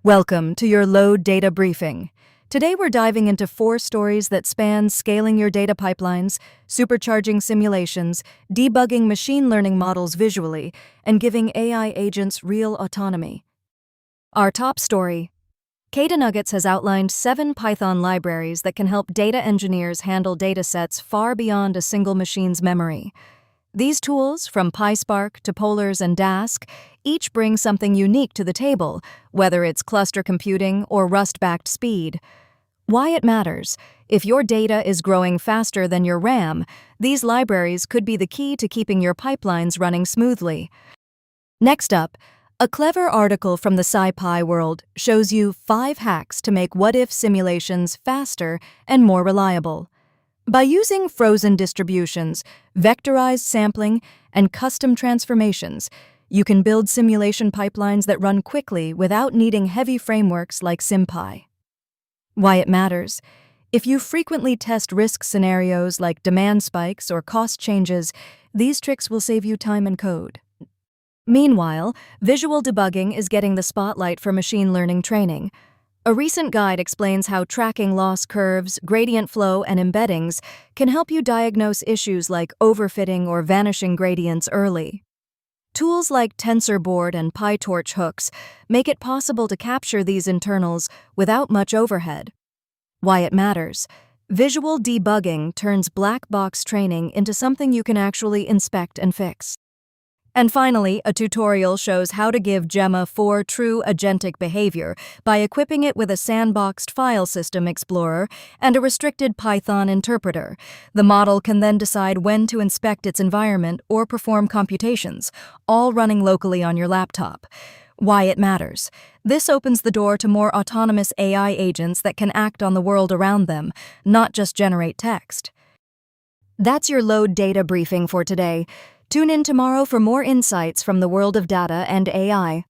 Welcome to your Lode Data briefing. Today we're diving into 4 stories that span scaling your data pipelines, supercharging simulations, debugging machine learning models visually, and giving AI agents real autonomy. Our top story. Nuggets has outlined 7 Python libraries that can help data engineers handle datasets far beyond a single machine's memory. These tools, from PySpark to Polars and Dask, each bring something unique to the table, whether it's cluster computing or Rust-backed speed. Why it matters. If your data is growing faster than your RAM, these libraries could be the key to keeping your pipelines running smoothly. Next up, a clever article from the SciPy world shows you 5 hacks to make what-if simulations faster and more reliable. By using frozen distributions, vectorized sampling, and custom transformations, you can build simulation pipelines that run quickly without needing heavy frameworks like SciPy. Why it matters. If you frequently test risk scenarios like demand spikes or cost changes, these tricks will save you time and code. Meanwhile, visual debugging is getting the spotlight for machine learning training. A recent guide explains how tracking loss curves, gradient flow, and embeddings can help you diagnose issues like overfitting or vanishing gradients early. Tools like TensorBoard and PyTorch hooks make it possible to capture these internals without much overhead. Why it matters. Visual debugging turns black box training into something you can actually inspect and fix. And finally, a tutorial shows how to give Gemma 4 true agentic behavior by equipping it with a sandboxed Filesystem explorer and a restricted Python interpreter. The model can then decide when to inspect its environment or perform computations, all running locally on your laptop. Why it matters. This opens the door to more autonomous AI agents that can act on the world around them, not just generate text. That's your Lode Data briefing for today. Tune in tomorrow for more insights from the world of data and AI.